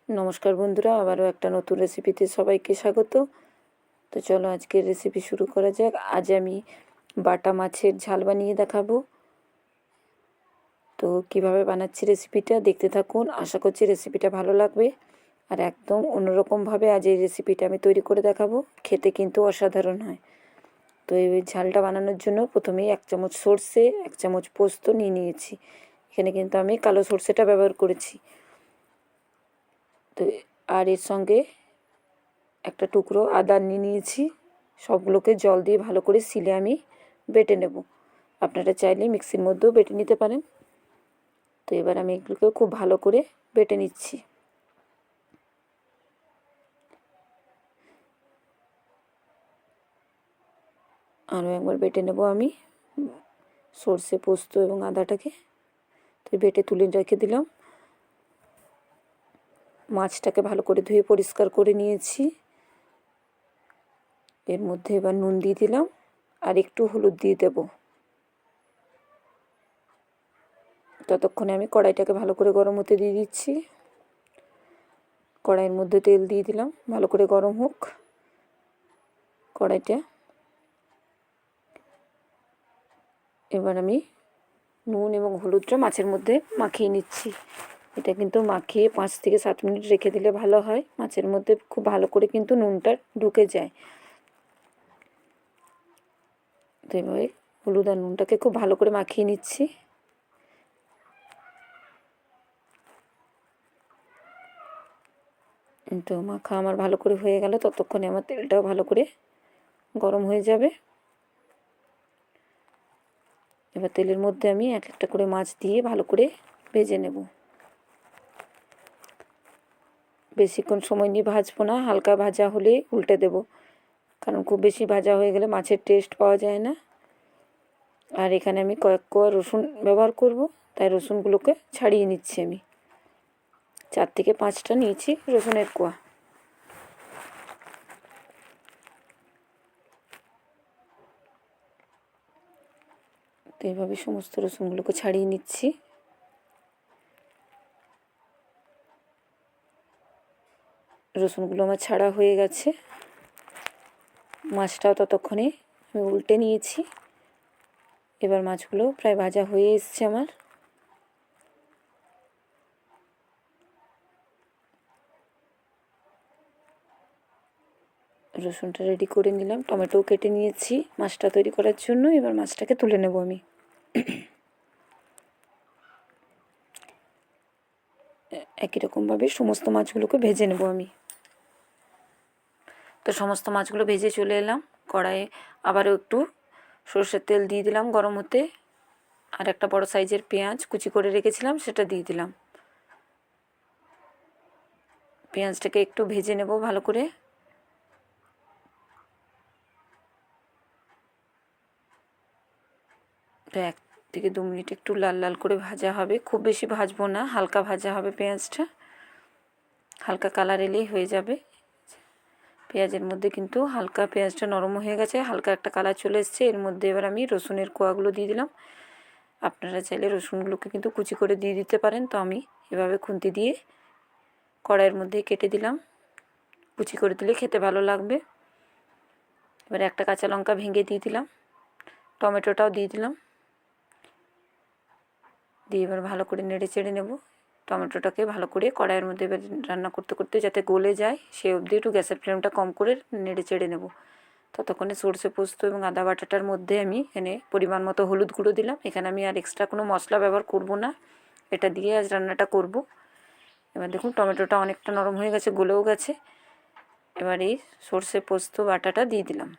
নমস্কার বন্ধুরা, আবারও একটা নতুন রেসিপিতে সবাইকে স্বাগত। তো চলো আজকের রেসিপি শুরু করা যাক। আজ আমি বাটা মাছের ঝাল বানিয়ে দেখাবো। তো কিভাবে বানাচ্ছি রেসিপিটা দেখতে থাকুন, আশা করছি রেসিপিটা ভালো লাগবে। আর একদম অন্যরকমভাবে আজ এই রেসিপিটা আমি তৈরি করে দেখাবো, খেতে কিন্তু অসাধারণ হয়। তো এই ঝালটা বানানোর জন্য প্রথমেই 1 চামচ সর্ষে, 1 চামচ পোস্ত নিয়ে নিয়েছি। এখানে কিন্তু আমি কালো সর্ষেটা ব্যবহার করেছি। তো আর এর সঙ্গে একটা টুকরো আদা নিয়ে নিয়েছি। সবগুলোকে জল দিয়ে ভালো করে সিলে আমি বেটে নেব। আপনারা চাইলে মিক্সির মধ্যেও বেটে নিতে পারেন। তো এবার আমি এগুলোকে খুব ভালো করে বেটে নিচ্ছি। আরও একবার বেটে নেব আমি সর্ষে, পোস্ত এবং আদাটাকে। তো বেটে তুলে রেখে দিলাম। মাছটাকে ভালো করে ধুয়ে পরিষ্কার করে নিয়েছি। এর মধ্যে এবার নুন দিয়ে দিলাম আর একটু হলুদ দিয়ে দেব। ততক্ষণে আমি কড়াইটাকে ভালো করে গরম হতে দিয়ে দিচ্ছি। কড়াইয়ের মধ্যে তেল দিয়ে দিলাম, ভালো করে গরম হোক কড়াইটা। এবার আমি নুন এবং হলুদটা মাছের মধ্যে মাখিয়ে নিচ্ছি। এটা কিন্তু মাখিয়ে 5 থেকে 7 মিনিট রেখে দিলে ভালো হয়। মাছের মধ্যে খুব ভালো করে কিন্তু নুনটা ঢুকে যায়। তো এভাবে হলুদ আর নুনটাকে খুব ভালো করে মাখিয়ে নিচ্ছি। তো মাখা আমার ভালো করে হয়ে গেল। ততক্ষণে আমার তেলটাও ভালো করে গরম হয়ে যাবে। এবার তেলের মধ্যে আমি এক একটা করে মাছ দিয়ে ভালো করে ভেজে নেব। বেশিক্ষণ সময় নিয়ে ভাজবো না, হালকা ভাজা হলে উল্টে দেব, কারণ খুব বেশি ভাজা হয়ে গেলে মাছের টেস্ট পাওয়া যায় না। আর এখানে আমি কয়েক কোয়া রসুন ব্যবহার করব, তাই রসুনগুলোকে ছাড়িয়ে নিচ্ছি আমি। 4 থেকে 5টা নিয়েছি রসুনের কোয়া। তো এইভাবে সমস্ত রসুনগুলোকে ছাড়িয়ে নিচ্ছি। রসুনগুলো আমার ছাড়া হয়ে গেছে। মাছটাও ততক্ষণে আমি উল্টে নিয়েছি। এবার মাছগুলো প্রায় ভাজা হয়ে এসছে আমার। রসুনটা রেডি করে নিলাম, টমেটোও কেটে নিয়েছি মাছটা তৈরি করার জন্য। এবার মাছটাকে তুলে নেব আমি। একই রকমভাবে সমস্ত মাছগুলোকে ভেজে নেব আমি। তো সমস্ত মাছগুলো ভেজে চলে এলাম। কড়াইয়ে আবারও একটু সরষের তেল দিয়ে দিলাম গরম হতে। আর একটা বড় সাইজের পেঁয়াজ কুচি করে রেখেছিলাম, সেটা দিয়ে দিলাম। পেঁয়াজটাকে একটু ভেজে নেব ভালো করে। তো 1 থেকে 2 মিনিট একটু লাল লাল করে ভাজা হবে, খুব বেশি ভাজবো না, হালকা ভাজা হবে পেঁয়াজটা। হালকা কালার এলেই হয়ে যাবে। পেঁয়াজের মধ্যে কিন্তু হালকা পেঁয়াজটা নরম হয়ে গেছে, হালকা একটা কালার চলে এসছে। এর মধ্যে এবার আমি রসুনের কোয়াগুলো দিয়ে দিলাম। আপনারা চাইলে রসুনগুলোকে কিন্তু কুচি করে দিয়ে দিতে পারেন। তো আমি এভাবে খুন্তি দিয়ে কড়াইয়ের মধ্যে কেটে দিলাম। কুচি করে দিলে খেতে ভালো লাগবে। এবার একটা কাঁচা লঙ্কা ভেঙে দিয়ে দিলাম, টমেটোটাও দিয়ে দিলাম। দিয়ে এবার ভালো করে নেড়ে চেড়ে নেব। টমেটোটাকে ভালো করে কড়াইয়ের মধ্যে এবার রান্না করতে করতে যাতে গলে যায় সে অবধি একটু গ্যাসের ফ্লেমটা কম করে নেড়ে চেড়ে নেব। ততক্ষণে সরষে পোস্ত এবং আদা বাটাটার মধ্যে আমি এখানে পরিমাণ মতো হলুদ গুঁড়ো দিলাম। এখানে আমি আর এক্সট্রা কোনো মশলা ব্যবহার করব না, এটা দিয়ে আজ রান্নাটা করব। এবার দেখুন টমেটোটা অনেকটা নরম হয়ে গেছে, গলেও গেছে। এবার এই সরষে পোস্ত বাটাটা দিয়ে দিলাম।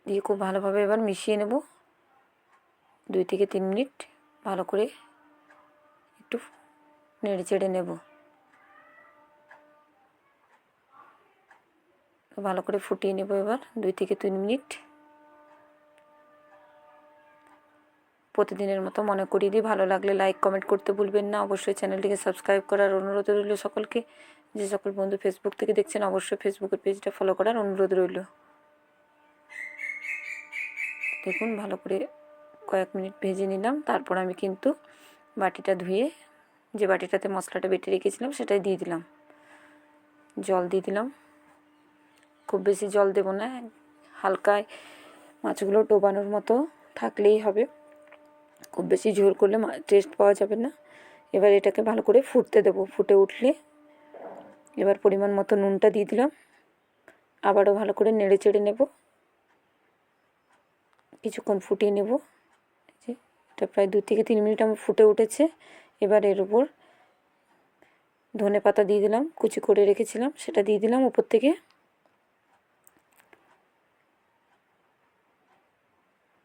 দিয়ে খুব ভালোভাবে এবার মিশিয়ে নেব। 2 থেকে 3 মিনিট ভালো করে একটু নেড়ে চেড়ে নেব। ভালো করে ফুটিয়ে নেব এবার 2 থেকে 3 মিনিট। প্রতিদিনের মতো মনে করিয়ে দিই, ভালো লাগলে লাইক কমেন্ট করতে ভুলবেন না। অবশ্যই চ্যানেলটিকে সাবস্ক্রাইব করার অনুরোধ রইল সকলকে। যে সকল বন্ধু ফেসবুক থেকে দেখছেন অবশ্যই ফেসবুকের পেজটা ফলো করার অনুরোধ রইল। দেখুন ভালো করে কয়েক মিনিট ভেজে নিলাম। তারপর আমি কিন্তু বাটিটা ধুয়ে যে বাটিটাতে মশলাটা বেটে রেখেছিলাম সেটাই দিয়ে দিলাম, জল দিয়ে দিলাম। খুব বেশি জল দেব না, হালকায় মাছগুলো ডোবানোর মতো থাকলেই হবে, খুব বেশি ঝোল করলে টেস্ট পাওয়া যাবে না। এবার এটাকে ভালো করে ফুটতে দেবো, ফুটে উঠলে এবার পরিমাণ মতো নুনটা দিয়ে দিলাম, আবারও ভালো করে নেড়ে চেড়ে নেব, কিছুক্ষণ ফুটিয়ে নেব। এটা প্রায় 2 থেকে 3 মিনিট আমার ফুটে উঠেছে। এবার এর উপর ধনে পাতা দিয়ে দিলাম, কুচি করে রেখেছিলাম সেটা দিয়ে দিলাম উপর থেকে।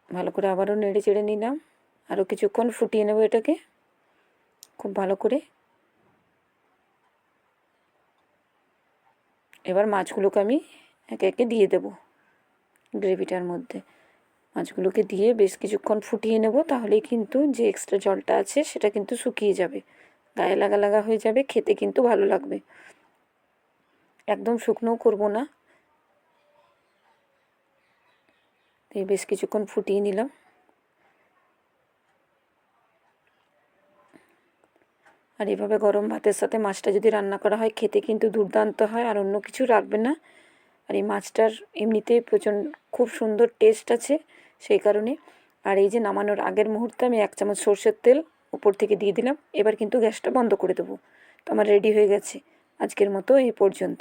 ভালো করে আবারও নেড়ে চেড়ে নিলাম, আরও কিছুক্ষণ ফুটিয়ে নেব এটাকে খুব ভালো করে। এবার মাছগুলোকে আমি একে একে দিয়ে দেব গ্রেভিটার মধ্যে। মাছগুলোকে দিয়ে বেশ কিছুক্ষণ ফুটিয়ে নেব, তাহলেই কিন্তু যে এক্সট্রা জলটা আছে সেটা কিন্তু শুকিয়ে যাবে, গায়ে লাগা লাগা হয়ে যাবে, খেতে কিন্তু ভালো লাগবে। একদম শুকনোও করব না। এই বেশ কিছুক্ষণ ফুটিয়ে নিলাম। আর এভাবে গরম ভাতের সাথে মাছটা যদি রান্না করা হয় খেতে কিন্তু দুর্দান্ত হয়, আর অন্য কিছু রাখবে না। আর এই মাছটার এমনিতেই খুব সুন্দর টেস্ট আছে সেই কারণে। আর এই যে নামানোর আগের মুহূর্তে আমি 1 চামচ সর্ষের তেল উপর থেকে দিয়ে দিলাম। এবার কিন্তু গ্যাসটা বন্ধ করে দেবো। তো আমার রেডি হয়ে গেছে। আজকের মতো এই পর্যন্ত।